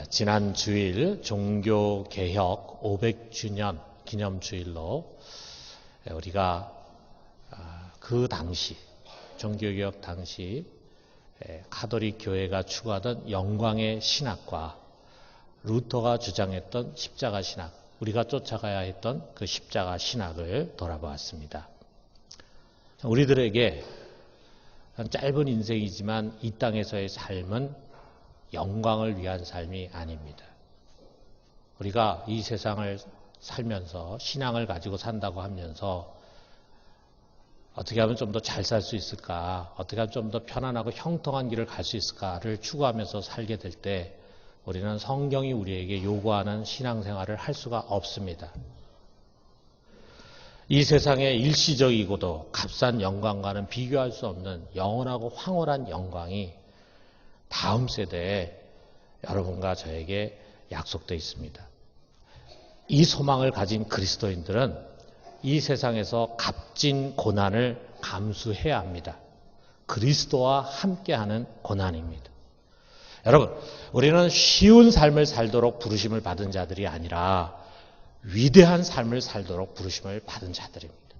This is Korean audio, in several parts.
지난 주일 종교개혁 500주년 기념주일로 우리가 그 당시 종교개혁 당시 가톨릭 교회가 추구하던 영광의 신학과 루터가 주장했던 십자가 신학, 우리가 쫓아가야 했던 그 십자가 신학을 돌아보았습니다. 우리들에게 짧은 인생이지만 이 땅에서의 삶은 영광을 위한 삶이 아닙니다. 우리가 이 세상을 살면서 신앙을 가지고 산다고 하면서 어떻게 하면 좀 더 잘 살 수 있을까, 어떻게 하면 좀 더 편안하고 형통한 길을 갈 수 있을까를 추구하면서 살게 될 때 우리는 성경이 우리에게 요구하는 신앙생활을 할 수가 없습니다. 이 세상의 일시적이고도 값싼 영광과는 비교할 수 없는 영원하고 황홀한 영광이 다음 세대에 여러분과 저에게 약속되어 있습니다. 이 소망을 가진 그리스도인들은 이 세상에서 값진 고난을 감수해야 합니다. 그리스도와 함께하는 고난입니다. 여러분, 우리는 쉬운 삶을 살도록 부르심을 받은 자들이 아니라 위대한 삶을 살도록 부르심을 받은 자들입니다.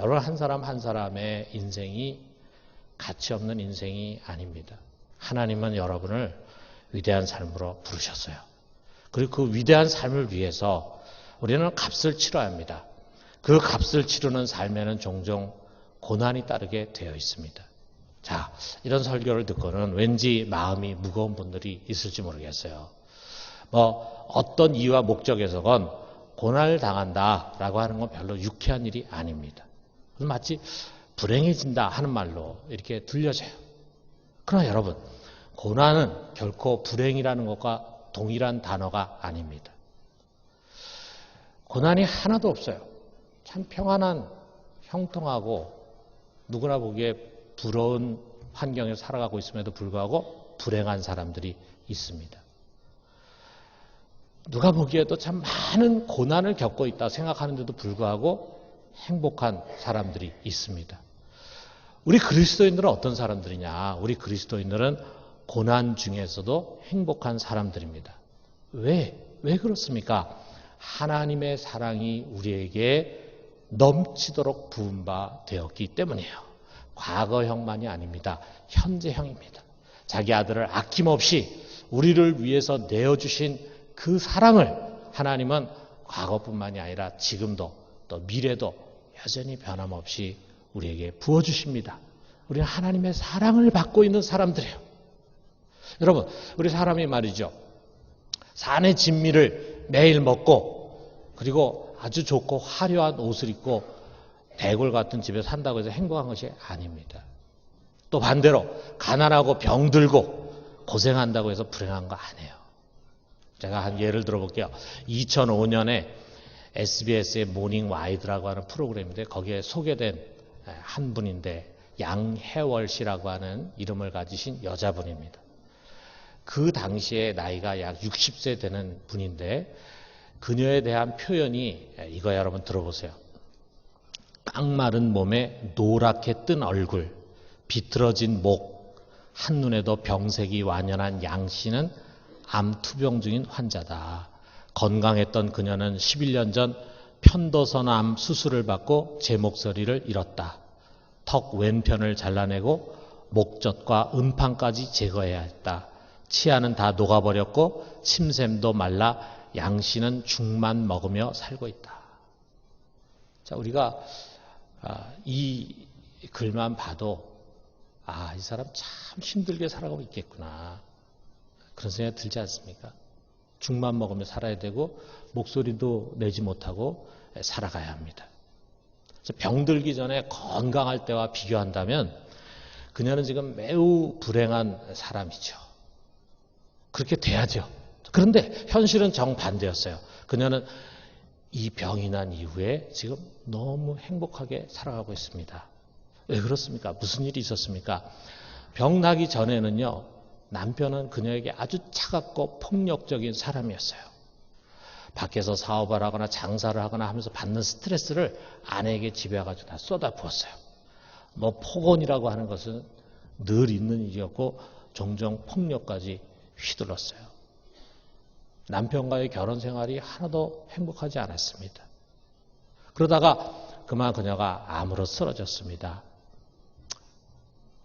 여러분, 한 사람 한 사람의 인생이 가치 없는 인생이 아닙니다. 하나님은 여러분을 위대한 삶으로 부르셨어요. 그리고 그 위대한 삶을 위해서 우리는 값을 치러야 합니다. 그 값을 치르는 삶에는 종종 고난이 따르게 되어 있습니다. 자, 이런 설교를 듣고는 왠지 마음이 무거운 분들이 있을지 모르겠어요. 어떤 이유와 목적에서건 고난을 당한다라고 하는 건 별로 유쾌한 일이 아닙니다. 마치 불행해진다 하는 말로 이렇게 들려져요. 그러나 여러분, 고난은 결코 불행이라는 것과 동일한 단어가 아닙니다. 고난이 하나도 없어요. 참 평안한, 형통하고 누구나 보기에 부러운 환경에 살아가고 있음에도 불구하고 불행한 사람들이 있습니다. 누가 보기에도 참 많은 고난을 겪고 있다 생각하는데도 불구하고 행복한 사람들이 있습니다. 우리 그리스도인들은 어떤 사람들이냐? 우리 그리스도인들은 고난 중에서도 행복한 사람들입니다. 왜 그렇습니까? 하나님의 사랑이 우리에게 넘치도록 부은 바 되었기 때문이에요. 과거형만이 아닙니다. 현재형입니다. 자기 아들을 아낌없이 우리를 위해서 내어주신 그 사랑을 하나님은 과거뿐만이 아니라 지금도 또 미래도 여전히 변함없이 우리에게 부어주십니다. 우리는 하나님의 사랑을 받고 있는 사람들이에요. 여러분, 우리 사람이 말이죠. 산의 진미를 매일 먹고 그리고 아주 좋고 화려한 옷을 입고 대골 같은 집에 산다고 해서 행복한 것이 아닙니다. 또 반대로 가난하고 병들고 고생한다고 해서 불행한 거 아니에요. 제가 한 예를 들어볼게요. 2005년에 SBS의 모닝 와이드라고 하는 프로그램인데 거기에 소개된 한 분인데 양혜월 씨라고 하는 이름을 가지신 여자분입니다. 그 당시에 나이가 약 60세 되는 분인데 그녀에 대한 표현이 이거 여러분 들어보세요. 깡마른 몸에 노랗게 뜬 얼굴, 비틀어진 목, 한눈에도 병색이 완연한 양 씨는 암투병 중인 환자다. 건강했던 그녀는 11년 전 편도선암 수술을 받고 제 목소리를 잃었다. 턱 왼편을 잘라내고 목젖과 음판까지 제거해야 했다. 치아는 다 녹아버렸고 침샘도 말라 양 씨는 죽만 먹으며 살고 있다. 자, 우리가 이 글만 봐도 이 사람 참 힘들게 살아가고 있겠구나. 그런 생각이 들지 않습니까? 죽만 먹으며 살아야 되고 목소리도 내지 못하고 살아가야 합니다. 병들기 전에 건강할 때와 비교한다면 그녀는 지금 매우 불행한 사람이죠. 그렇게 돼야죠. 그런데 현실은 정반대였어요. 그녀는 이 병이 난 이후에 지금 너무 행복하게 살아가고 있습니다. 왜 그렇습니까? 무슨 일이 있었습니까? 병 나기 전에는요, 남편은 그녀에게 아주 차갑고 폭력적인 사람이었어요. 밖에서 사업을 하거나 장사를 하거나 하면서 받는 스트레스를 아내에게 집에 와가지고 다 쏟아부었어요. 폭언이라고 하는 것은 늘 있는 일이었고 종종 폭력까지 휘둘렀어요. 남편과의 결혼 생활이 하나도 행복하지 않았습니다. 그러다가 그만 그녀가 암으로 쓰러졌습니다.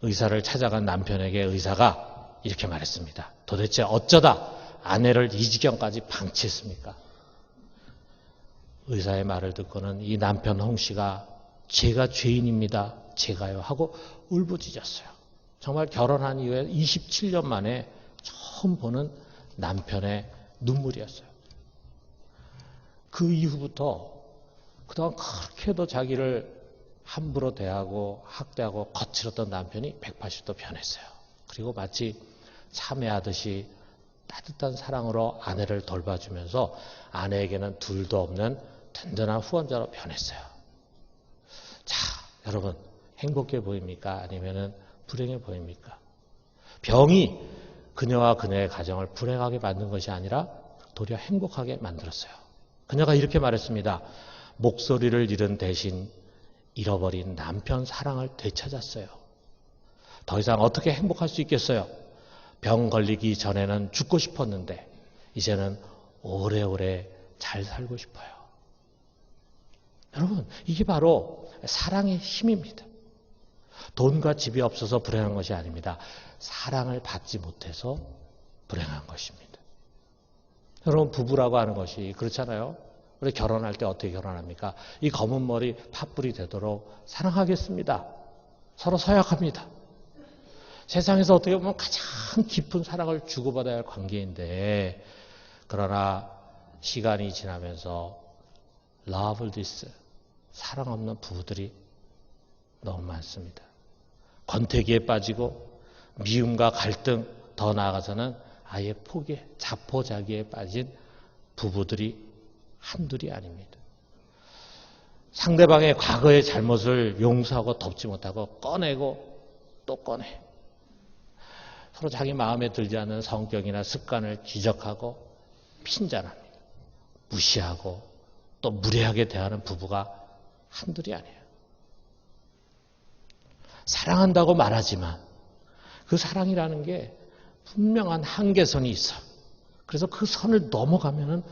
의사를 찾아간 남편에게 의사가 이렇게 말했습니다. 도대체 어쩌다 아내를 이 지경까지 방치했습니까? 의사의 말을 듣고는 이 남편 홍 씨가 제가 죄인입니다. 제가요 하고 울부짖었어요. 정말 결혼한 이후에 27년 만에 처음 보는 남편의 눈물이었어요. 그 이후부터 그동안 그렇게도 자기를 함부로 대하고 학대하고 거칠었던 남편이 180도 변했어요. 그리고 마치 참회하듯이 따뜻한 사랑으로 아내를 돌봐주면서 아내에게는 둘도 없는 든든한 후원자로 변했어요. 자, 여러분 행복해 보입니까? 아니면 불행해 보입니까? 병이 그녀와 그녀의 가정을 불행하게 만든 것이 아니라 도리어 행복하게 만들었어요. 그녀가 이렇게 말했습니다. 목소리를 잃은 대신 잃어버린 남편 사랑을 되찾았어요. 더 이상 어떻게 행복할 수 있겠어요? 병 걸리기 전에는 죽고 싶었는데 이제는 오래오래 잘 살고 싶어요. 여러분, 이게 바로 사랑의 힘입니다. 돈과 집이 없어서 불행한 것이 아닙니다. 사랑을 받지 못해서 불행한 것입니다. 여러분, 부부라고 하는 것이 그렇잖아요. 우리 결혼할 때 어떻게 결혼합니까? 이 검은 머리 팥불이 되도록 사랑하겠습니다. 서로 서약합니다. 세상에서 어떻게 보면 가장 깊은 사랑을 주고받아야 할 관계인데, 그러나 시간이 지나면서 loveless, 사랑 없는 부부들이 너무 많습니다. 권태기에 빠지고 미움과 갈등, 더 나아가서는 아예 포기에, 자포자기에 빠진 부부들이 한둘이 아닙니다. 상대방의 과거의 잘못을 용서하고 덮지 못하고 꺼내고 또 꺼내. 서로 자기 마음에 들지 않는 성격이나 습관을 지적하고 핀잔합니다. 무시하고 또 무례하게 대하는 부부가 한둘이 아니에요. 사랑한다고 말하지만 그 사랑이라는 게 분명한 한계선이 있어. 그래서 그 선을 넘어가면은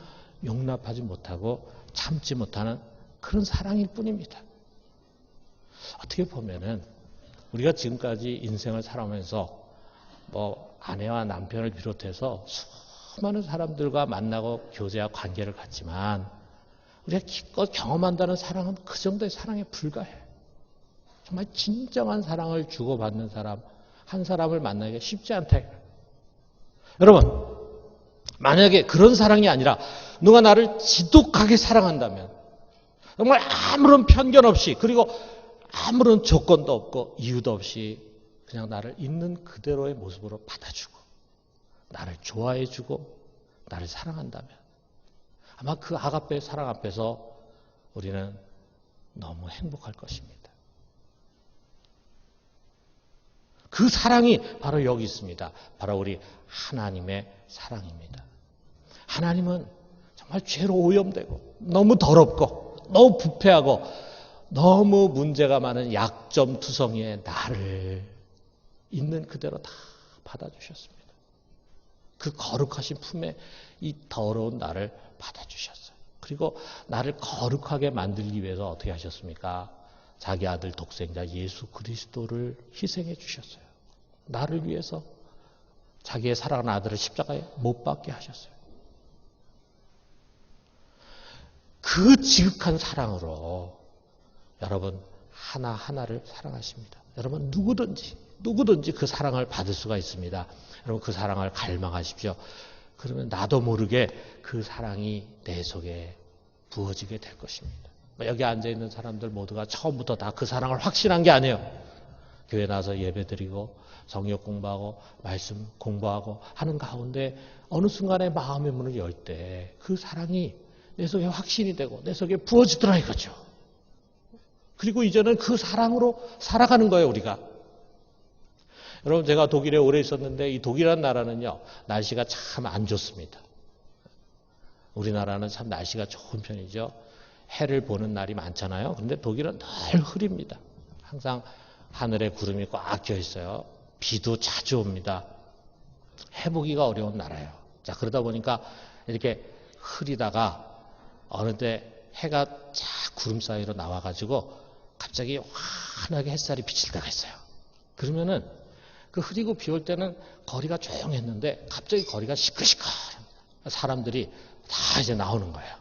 용납하지 못하고 참지 못하는 그런 사랑일 뿐입니다. 어떻게 보면은 우리가 지금까지 인생을 살아오면서 아내와 남편을 비롯해서 수많은 사람들과 만나고 교제와 관계를 갖지만 우리가 기껏 경험한다는 사랑은 그 정도의 사랑에 불과해. 정말 진정한 사랑을 주고받는 사람, 한 사람을 만나기가 쉽지 않다. 여러분, 만약에 그런 사랑이 아니라 누가 나를 지독하게 사랑한다면 정말 아무런 편견 없이 그리고 아무런 조건도 없고 이유도 없이 그냥 나를 있는 그대로의 모습으로 받아주고 나를 좋아해주고 나를 사랑한다면 아마 그 아가페의 사랑 앞에서 우리는 너무 행복할 것입니다. 그 사랑이 바로 여기 있습니다. 바로 우리 하나님의 사랑입니다. 하나님은 정말 죄로 오염되고 너무 더럽고 너무 부패하고 너무 문제가 많은 약점투성이의 나를 있는 그대로 다 받아주셨습니다. 그 거룩하신 품에 이 더러운 나를 받아주셨어요. 그리고 나를 거룩하게 만들기 위해서 어떻게 하셨습니까? 자기 아들 독생자 예수 그리스도를 희생해 주셨어요. 나를 위해서 자기의 사랑하는 아들을 십자가에 못 박게 하셨어요. 그 지극한 사랑으로 여러분 하나하나를 사랑하십니다. 여러분 누구든지 그 사랑을 받을 수가 있습니다. 여러분 그 사랑을 갈망하십시오. 그러면 나도 모르게 그 사랑이 내 속에 부어지게 될 것입니다. 여기 앉아있는 사람들 모두가 처음부터 다 그 사랑을 확신한 게 아니에요. 교회 나와서 예배드리고 성역 공부하고 말씀 공부하고 하는 가운데 어느 순간에 마음의 문을 열 때 그 사랑이 내 속에 확신이 되고 내 속에 부어지더라 이거죠. 그리고 이제는 그 사랑으로 살아가는 거예요, 우리가. 여러분, 제가 독일에 오래 있었는데 이 독일이라는 나라는요, 날씨가 참 안 좋습니다. 우리나라는 참 날씨가 좋은 편이죠. 해를 보는 날이 많잖아요. 그런데 독일은 늘 흐립니다. 항상 하늘에 구름이 꽉 껴 있어요. 비도 자주 옵니다. 해보기가 어려운 나라예요. 자, 그러다 보니까 이렇게 흐리다가 어느 때 해가 쫙 구름 사이로 나와가지고 갑자기 환하게 햇살이 비칠 때가 있어요. 그러면은 그 흐리고 비 올 때는 거리가 조용했는데 갑자기 거리가 시끌시끌합니다. 사람들이 다 이제 나오는 거예요.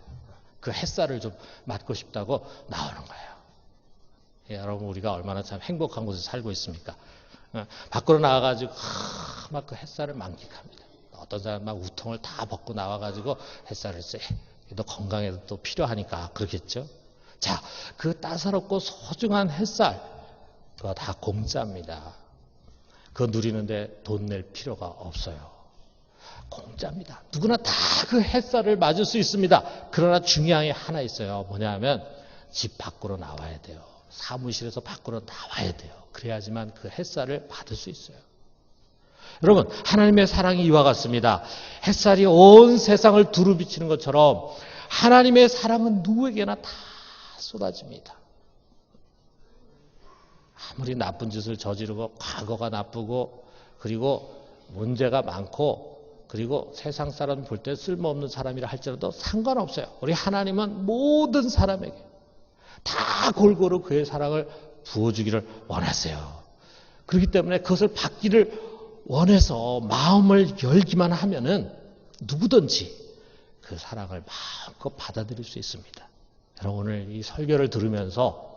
그 햇살을 좀 맞고 싶다고 나오는 거예요. 예, 여러분, 우리가 얼마나 참 행복한 곳에 살고 있습니까? 밖으로 나와가지고 막 그 햇살을 만끽합니다. 어떤 사람 막 우통을 다 벗고 나와가지고 햇살을 쐬. 또 건강에도 또 필요하니까 그렇겠죠. 자, 그 따사롭고 소중한 햇살, 그거 다 공짜입니다. 그거 누리는데 돈 낼 필요가 없어요. 공짜입니다. 누구나 다 그 햇살을 맞을 수 있습니다. 그러나 중요한 게 하나 있어요. 뭐냐면 집 밖으로 나와야 돼요. 사무실에서 밖으로 나와야 돼요. 그래야지만 그 햇살을 받을 수 있어요. 여러분, 하나님의 사랑이 이와 같습니다. 햇살이 온 세상을 두루 비치는 것처럼 하나님의 사랑은 누구에게나 다 쏟아집니다. 아무리 나쁜 짓을 저지르고 과거가 나쁘고 그리고 문제가 많고 그리고 세상 사람 볼 때 쓸모없는 사람이라 할지라도 상관없어요. 우리 하나님은 모든 사람에게 다 골고루 그의 사랑을 부어주기를 원하세요. 그렇기 때문에 그것을 받기를 원해서 마음을 열기만 하면은 누구든지 그 사랑을 마음껏 받아들일 수 있습니다. 여러분, 오늘 이 설교를 들으면서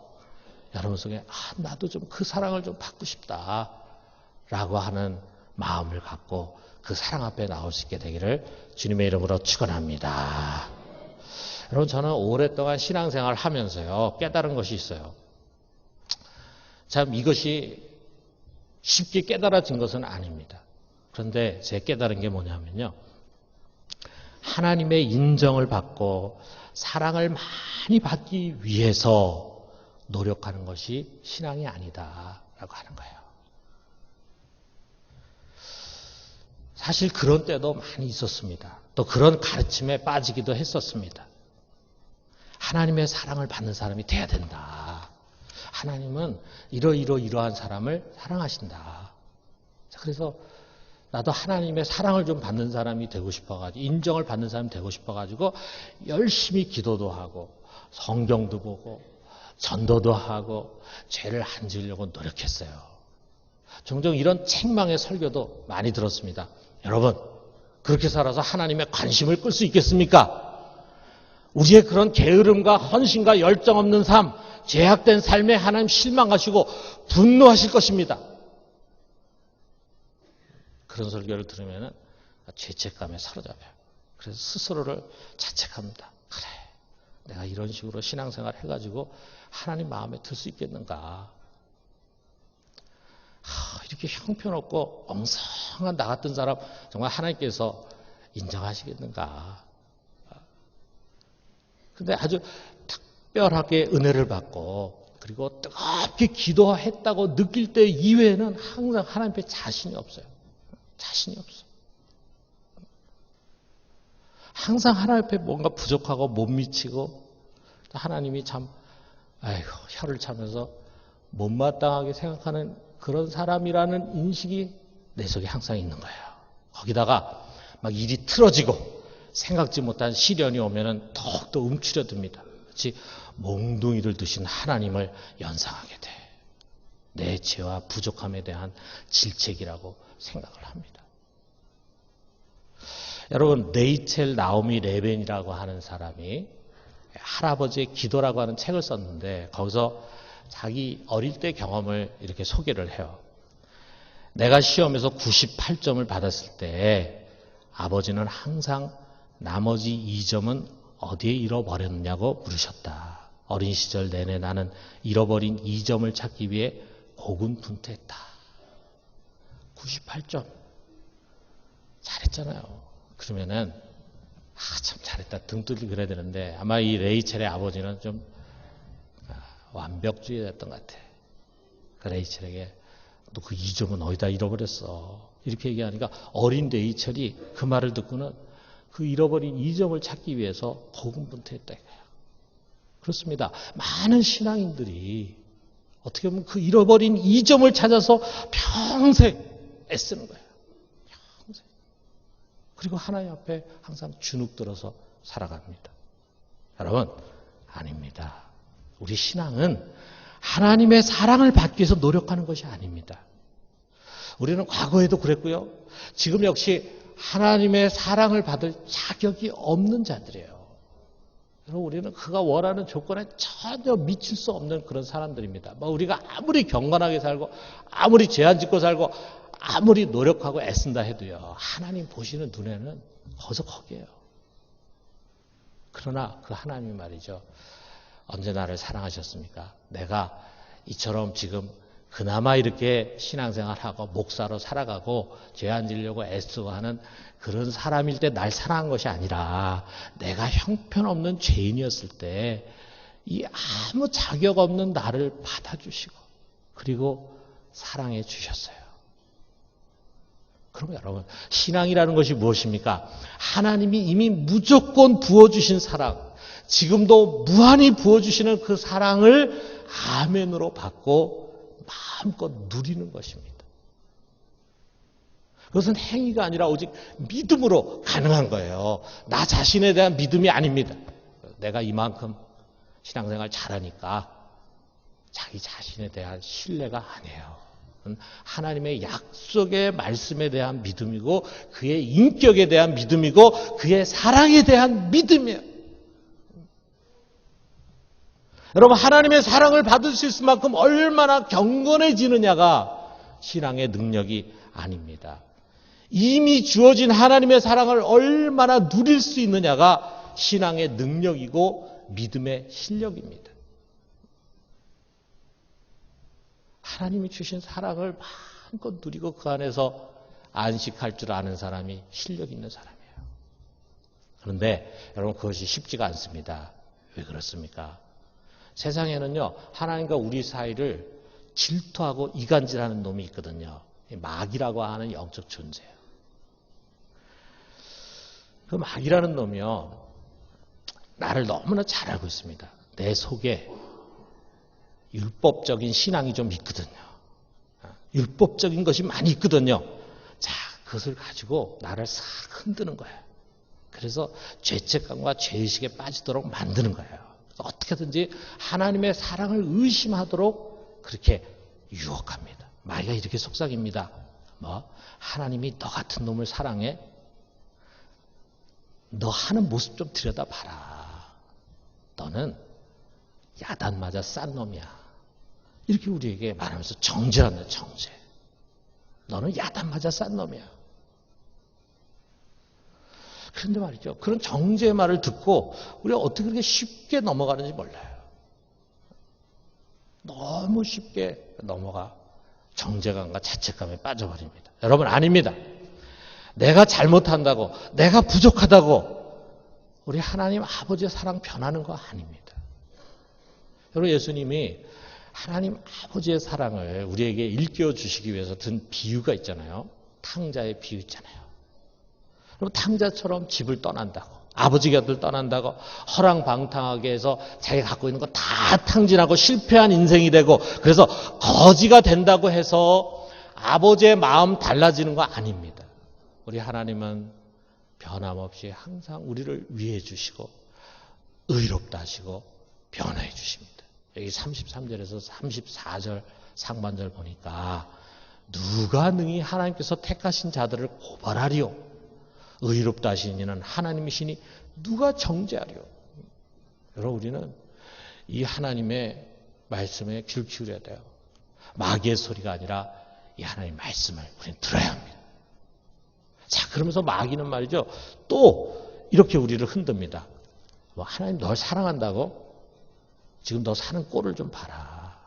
여러분 속에 나도 좀 그 사랑을 좀 받고 싶다라고 하는 마음을 갖고 그 사랑 앞에 나올 수 있게 되기를 주님의 이름으로 축원합니다. 여러분, 저는 오랫동안 신앙생활을 하면서요 깨달은 것이 있어요. 참 이것이 쉽게 깨달아진 것은 아닙니다. 그런데 제 깨달은 게 뭐냐면요, 하나님의 인정을 받고 사랑을 많이 받기 위해서 노력하는 것이 신앙이 아니다라고 하는 거예요. 사실 그런 때도 많이 있었습니다. 또 그런 가르침에 빠지기도 했었습니다. 하나님의 사랑을 받는 사람이 돼야 된다. 하나님은 이러한 사람을 사랑하신다. 그래서 나도 하나님의 사랑을 좀 받는 사람이 되고 싶어가지고, 인정을 받는 사람이 되고 싶어가지고 열심히 기도도 하고 성경도 보고 전도도 하고 죄를 안 지으려고 노력했어요. 종종 이런 책망의 설교도 많이 들었습니다. 여러분, 그렇게 살아서 하나님의 관심을 끌 수 있겠습니까? 우리의 그런 게으름과 헌신과 열정 없는 삶, 죄악된 삶에 하나님 실망하시고 분노하실 것입니다. 그런 설교를 들으면 죄책감에 사로잡혀요. 그래서 스스로를 자책합니다. 그래, 내가 이런 식으로 신앙생활 해가지고 하나님 마음에 들 수 있겠는가? 이렇게 형편없고 엉성한 나 같은 사람 정말 하나님께서 인정하시겠는가? 근데 아주 특별하게 은혜를 받고 그리고 뜨겁게 기도했다고 느낄 때 이외에는 항상 하나님 앞에 자신이 없어요. 자신이 없어. 항상 하나님 앞에 뭔가 부족하고 못 미치고 하나님이 참 혀를 차면서 못마땅하게 생각하는 그런 사람이라는 인식이 내 속에 항상 있는 거예요. 거기다가 막 일이 틀어지고 생각지 못한 시련이 오면은 더욱더 움츠려듭니다. 그렇지 몽둥이를 드신 하나님을 연상하게 돼. 내 죄와 부족함에 대한 질책이라고 생각을 합니다. 여러분, 레이첼 나오미 레벤이라고 하는 사람이 할아버지의 기도라고 하는 책을 썼는데 거기서 자기 어릴 때 경험을 이렇게 소개를 해요. 내가 시험에서 98점을 받았을 때 아버지는 항상 나머지 2점은 어디에 잃어버렸느냐고 물으셨다. 어린 시절 내내 나는 잃어버린 2점을 찾기 위해 고군분투했다. 98점. 잘했잖아요. 그러면은 참 잘했다. 등 뚫리고 그래야 되는데 아마 이 레이첼의 아버지는 좀 완벽주의였던 것 같아. 그 레이첼에게 너 그 2점은 어디다 잃어버렸어. 이렇게 얘기하니까 어린 레이첼이 그 말을 듣고는 그 잃어버린 2점을 찾기 위해서 고군분투했다. 그렇습니다. 많은 신앙인들이 어떻게 보면 그 잃어버린 2점을 찾아서 평생 애쓰는 거예요. 평생. 그리고 하나님 앞에 항상 주눅 들어서 살아갑니다. 여러분, 아닙니다. 우리 신앙은 하나님의 사랑을 받기 위해서 노력하는 것이 아닙니다. 우리는 과거에도 그랬고요. 지금 역시 하나님의 사랑을 받을 자격이 없는 자들이에요. 여러분, 우리는 그가 원하는 조건에 전혀 미칠 수 없는 그런 사람들입니다. 우리가 아무리 경건하게 살고 아무리 죄안 짓고 살고 아무리 노력하고 애쓴다 해도요. 하나님 보시는 눈에는 거기서 거기에요. 그러나 그 하나님이 말이죠. 언제 나를 사랑하셨습니까? 내가 이처럼 지금 그나마 이렇게 신앙생활하고 목사로 살아가고 죄 안 지려고 애쓰고 하는 그런 사람일 때 날 사랑한 것이 아니라 내가 형편없는 죄인이었을 때 이 아무 자격 없는 나를 받아주시고 그리고 사랑해 주셨어요. 그럼 여러분, 신앙이라는 것이 무엇입니까? 하나님이 이미 무조건 부어주신 사랑, 지금도 무한히 부어주시는 그 사랑을 아멘으로 받고 마음껏 누리는 것입니다. 그것은 행위가 아니라 오직 믿음으로 가능한 거예요. 나 자신에 대한 믿음이 아닙니다. 내가 이만큼 신앙생활 잘하니까 자기 자신에 대한 신뢰가 아니에요. 하나님의 약속의 말씀에 대한 믿음이고 그의 인격에 대한 믿음이고 그의 사랑에 대한 믿음이에요. 여러분, 하나님의 사랑을 받을 수 있을 만큼 얼마나 경건해지느냐가 신앙의 능력이 아닙니다. 이미 주어진 하나님의 사랑을 얼마나 누릴 수 있느냐가 신앙의 능력이고 믿음의 실력입니다. 하나님이 주신 사랑을 마음껏 누리고 그 안에서 안식할 줄 아는 사람이 실력 있는 사람이에요. 그런데 여러분, 그것이 쉽지가 않습니다. 왜 그렇습니까? 세상에는요, 하나님과 우리 사이를 질투하고 이간질하는 놈이 있거든요. 마귀라고 하는 영적 존재예요. 그 마귀라는 놈이요, 나를 너무나 잘 알고 있습니다. 내 속에 율법적인 신앙이 좀 있거든요. 율법적인 것이 많이 있거든요. 자, 그것을 가지고 나를 싹 흔드는 거예요. 그래서 죄책감과 죄의식에 빠지도록 만드는 거예요. 어떻게든지 하나님의 사랑을 의심하도록 그렇게 유혹합니다. 마귀가 이렇게 속삭입니다. 하나님이 너 같은 놈을 사랑해? 너 하는 모습 좀 들여다봐라. 너는 야단 맞아 싼 놈이야. 이렇게 우리에게 말하면서 정죄한다, 정죄. 너는 야단 맞아 싼 놈이야. 그런데 말이죠. 그런 정죄의 말을 듣고 우리가 어떻게 그렇게 쉽게 넘어가는지 몰라요. 너무 쉽게 넘어가 정죄감과 자책감에 빠져버립니다. 여러분, 아닙니다. 내가 잘못한다고, 내가 부족하다고 우리 하나님 아버지의 사랑 변하는 거 아닙니다. 여러분, 예수님이 하나님 아버지의 사랑을 우리에게 일깨워 주시기 위해서 든 비유가 있잖아요. 탕자의 비유 있잖아요. 그럼 탕자처럼 집을 떠난다고, 아버지 곁을 떠난다고 허랑방탕하게 해서 자기가 갖고 있는 거 다 탕진하고 실패한 인생이 되고 그래서 거지가 된다고 해서 아버지의 마음 달라지는 거 아닙니다. 우리 하나님은 변함없이 항상 우리를 위해 주시고 의롭다 하시고 변화해 주십니다. 여기 33절에서 34절 상반절 보니까 누가 능히 하나님께서 택하신 자들을 고발하리요? 의롭다 하신 이는 하나님이시니 누가 정죄하리요? 여러분, 우리는 이 하나님의 말씀에 귀를 기울여야 돼요. 마귀의 소리가 아니라 이 하나님의 말씀을 우리는 들어야 합니다. 자, 그러면서 마귀는 말이죠, 또 이렇게 우리를 흔듭니다. 하나님 널 사랑한다고? 지금 너 사는 꼴을 좀 봐라.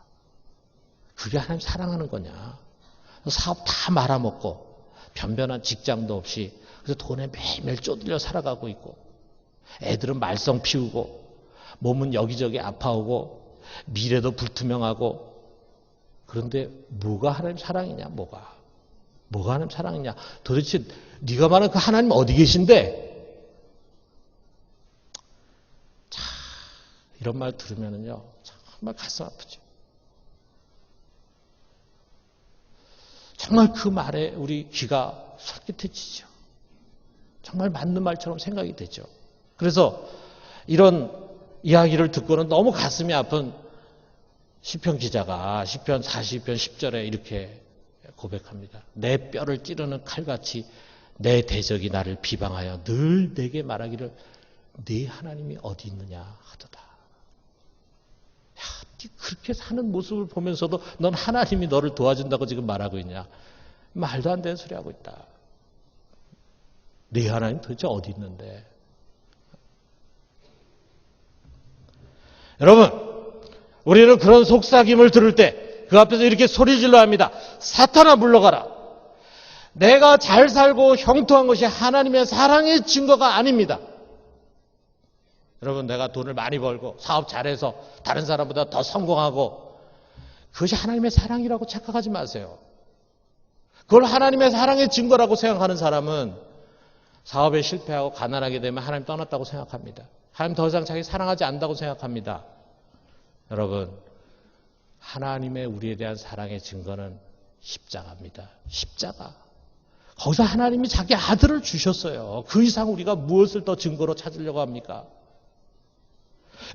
그게 하나님 사랑하는 거냐? 사업 다 말아먹고 변변한 직장도 없이 그래서 돈에 매일매일 쪼들려 살아가고 있고 애들은 말썽 피우고 몸은 여기저기 아파오고 미래도 불투명하고 그런데 뭐가 하나님 사랑이냐? 뭐가 하나님 사랑이냐? 도대체 네가 말하는 그 하나님 어디 계신데? 자, 이런 말 들으면은요 정말 가슴 아프죠. 정말 그 말에 우리 귀가 솔깃해지죠. 정말 맞는 말처럼 생각이 되죠. 그래서 이런 이야기를 듣고는 너무 가슴이 아픈 시편 기자가 시편 40편 10절에 이렇게 고백합니다. 내 뼈를 찌르는 칼같이 내 대적이 나를 비방하여 늘 내게 말하기를 네 하나님이 어디 있느냐 하도다. 야, 그렇게 사는 모습을 보면서도 넌 하나님이 너를 도와준다고 지금 말하고 있냐. 말도 안 되는 소리 하고 있다. 네 하나님 도대체 어디 있는데. 여러분, 우리는 그런 속삭임을 들을 때 그 앞에서 이렇게 소리질러 합니다. 사탄아 물러가라. 내가 잘 살고 형통한 것이 하나님의 사랑의 증거가 아닙니다. 여러분, 내가 돈을 많이 벌고 사업 잘해서 다른 사람보다 더 성공하고 그것이 하나님의 사랑이라고 착각하지 마세요. 그걸 하나님의 사랑의 증거라고 생각하는 사람은 사업에 실패하고 가난하게 되면 하나님 떠났다고 생각합니다. 하나님 더 이상 자기 사랑하지 않는다고 생각합니다. 여러분, 하나님의 우리에 대한 사랑의 증거는 십자가입니다. 십자가. 거기서 하나님이 자기 아들을 주셨어요. 그 이상 우리가 무엇을 더 증거로 찾으려고 합니까?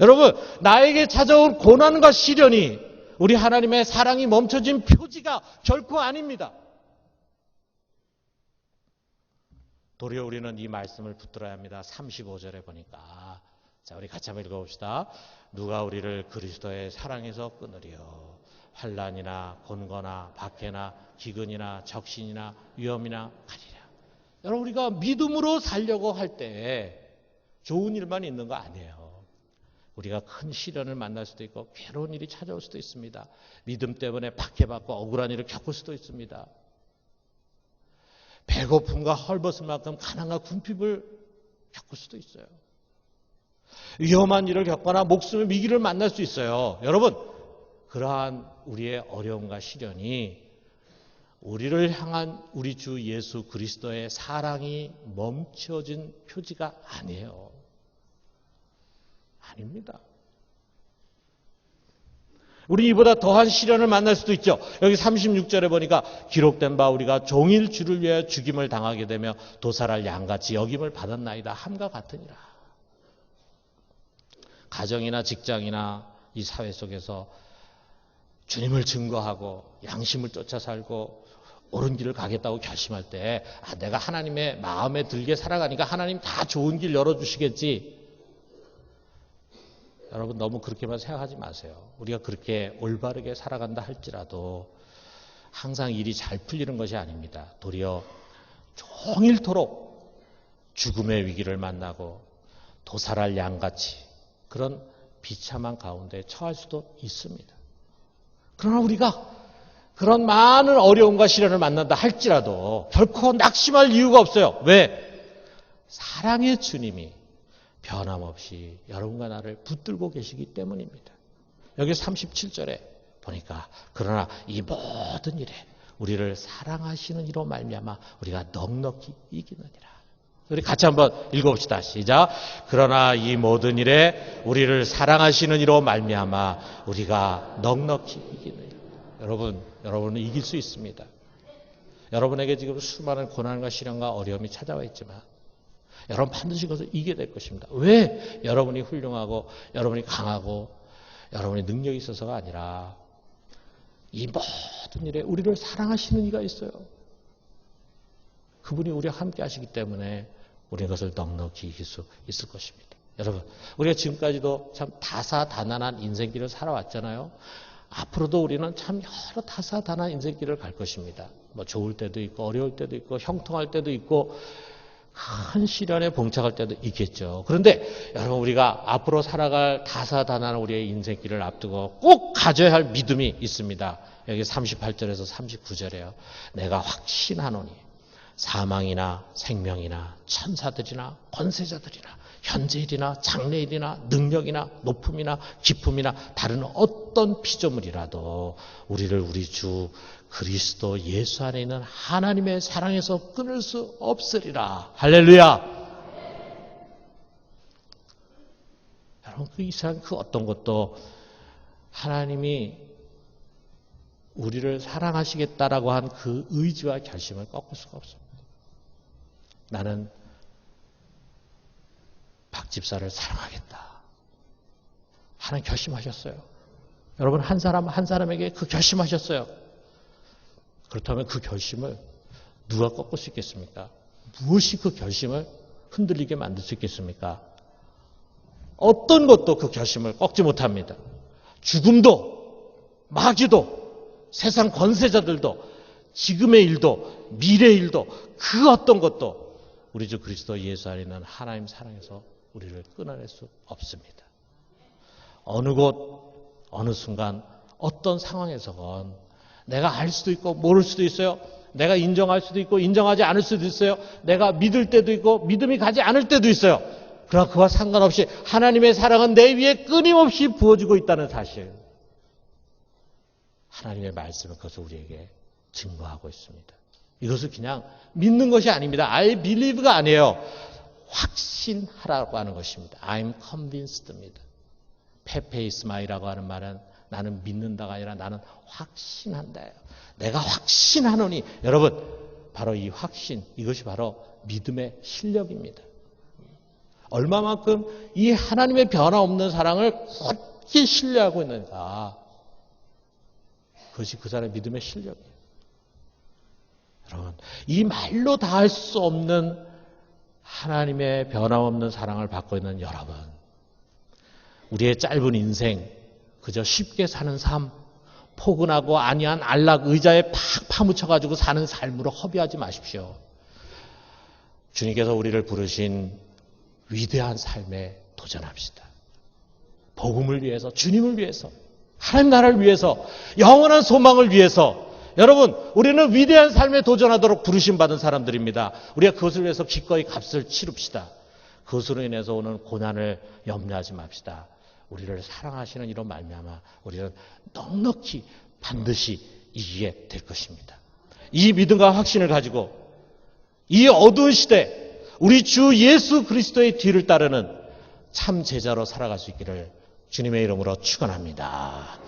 여러분, 나에게 찾아온 고난과 시련이 우리 하나님의 사랑이 멈춰진 표지가 결코 아닙니다. 도리어 우리는 이 말씀을 붙들어야 합니다. 35절에 보니까. 자, 우리 같이 한번 읽어봅시다. 누가 우리를 그리스도의 사랑에서 끊으리요. 환난이나 곤고나 박해나 기근이나 적신이나 위험이나 가리랴. 여러분, 우리가 믿음으로 살려고 할 때 좋은 일만 있는 거 아니에요. 우리가 큰 시련을 만날 수도 있고 괴로운 일이 찾아올 수도 있습니다. 믿음 때문에 박해받고 억울한 일을 겪을 수도 있습니다. 배고픔과 헐벗을 만큼 가난과 궁핍을 겪을 수도 있어요. 위험한 일을 겪거나 목숨의 위기를 만날 수 있어요. 여러분, 그러한 우리의 어려움과 시련이 우리를 향한 우리 주 예수 그리스도의 사랑이 멈춰진 표지가 아니에요. 아닙니다. 우리 이보다 더한 시련을 만날 수도 있죠. 여기 36절에 보니까 기록된 바 우리가 종일 주를 위하여 죽임을 당하게 되며 도살할 양같이 여김을 받았나이다 함과 같으니라. 가정이나 직장이나 이 사회 속에서 주님을 증거하고 양심을 쫓아 살고 옳은 길을 가겠다고 결심할 때 내가 하나님의 마음에 들게 살아가니까 하나님 다 좋은 길 열어주시겠지. 여러분, 너무 그렇게만 생각하지 마세요. 우리가 그렇게 올바르게 살아간다 할지라도 항상 일이 잘 풀리는 것이 아닙니다. 도리어 종일토록 죽음의 위기를 만나고 도살할 양같이 그런 비참한 가운데 처할 수도 있습니다. 그러나 우리가 그런 많은 어려움과 시련을 만난다 할지라도 결코 낙심할 이유가 없어요. 왜? 사랑의 주님이 변함없이 여러분과 나를 붙들고 계시기 때문입니다. 여기 37절에 보니까 그러나 이 모든 일에 우리를 사랑하시는 이로 말미암아 우리가 넉넉히 이기느니라. 우리 같이 한번 읽어봅시다. 시작. 그러나 이 모든 일에 우리를 사랑하시는 이로 말미암아 우리가 넉넉히 이기느니라. 여러분은 이길 수 있습니다. 여러분에게 지금 수많은 고난과 시련과 어려움이 찾아와 있지만 여러분 반드시 그것을 이기게 될 것입니다. 왜? 여러분이 훌륭하고 여러분이 강하고 여러분이 능력이 있어서가 아니라 이 모든 일에 우리를 사랑하시는 이가 있어요. 그분이 우리와 함께 하시기 때문에 우리는 그것을 넉넉히 이길 수 있을 것입니다. 여러분, 우리가 지금까지도 참 다사다난한 인생길을 살아왔잖아요. 앞으로도 우리는 참 여러 다사다난한 인생길을 갈 것입니다. 뭐 좋을 때도 있고 어려울 때도 있고 형통할 때도 있고 큰 시련에 봉착할 때도 있겠죠. 그런데 여러분, 우리가 앞으로 살아갈 다사다난한 우리의 인생길을 앞두고 꼭 가져야 할 믿음이 있습니다. 여기 38절에서 39절에요. 내가 확신하노니 사망이나 생명이나 천사들이나 권세자들이나 현재일이나 장래일이나 능력이나 높음이나 깊음이나 다른 어떤 피조물이라도 우리를 우리 주 그리스도 예수 안에 있는 하나님의 사랑에서 끊을 수 없으리라. 할렐루야. 여러분, 그 이상 그 어떤 것도 하나님이 우리를 사랑하시겠다라고 한 그 의지와 결심을 꺾을 수가 없습니다. 나는 집사를 사랑하겠다 하는 결심하셨어요. 여러분, 한 사람 한 사람에게 그 결심하셨어요. 그렇다면 그 결심을 누가 꺾을 수 있겠습니까? 무엇이 그 결심을 흔들리게 만들 수 있겠습니까? 어떤 것도 그 결심을 꺾지 못합니다. 죽음도, 마귀도, 세상 권세자들도, 지금의 일도, 미래의 일도, 그 어떤 것도 우리 주 그리스도 예수 안에 있는 하나님 사랑에서 우리를 끊어낼 수 없습니다. 어느 곳, 어느 순간, 어떤 상황에서건 내가 알 수도 있고 모를 수도 있어요. 내가 인정할 수도 있고 인정하지 않을 수도 있어요. 내가 믿을 때도 있고 믿음이 가지 않을 때도 있어요. 그러나 그와 상관없이 하나님의 사랑은 내 위에 끊임없이 부어지고 있다는 사실. 하나님의 말씀은 그것을 우리에게 증거하고 있습니다. 이것을 그냥 믿는 것이 아닙니다. I believe가 아니에요. 확신하라고 하는 것입니다. I'm convinced입니다. 페페이스마이라고 하는 말은 나는 믿는다가 아니라 나는 확신한다예요. 내가 확신하노니, 여러분, 바로 이 확신, 이것이 바로 믿음의 실력입니다. 얼마만큼 이 하나님의 변화없는 사랑을 굳게 신뢰하고 있는가, 그것이 그 사람의 믿음의 실력이에요. 여러분, 이 말로 다 할 수 없는 하나님의 변함없는 사랑을 받고 있는 여러분, 우리의 짧은 인생 그저 쉽게 사는 삶, 포근하고 안이한 안락 의자에 팍 파묻혀가지고 사는 삶으로 허비하지 마십시오. 주님께서 우리를 부르신 위대한 삶에 도전합시다. 복음을 위해서, 주님을 위해서, 하나님 나라를 위해서, 영원한 소망을 위해서, 여러분, 우리는 위대한 삶에 도전하도록 부르심받은 사람들입니다. 우리가 그것을 위해서 기꺼이 값을 치릅시다. 그것으로 인해서 오는 고난을 염려하지 맙시다. 우리를 사랑하시는 이로 말미암아 우리는 넉넉히 반드시 이기게 될 것입니다. 이 믿음과 확신을 가지고 이 어두운 시대 우리 주 예수 그리스도의 뒤를 따르는 참 제자로 살아갈 수 있기를 주님의 이름으로 축원합니다.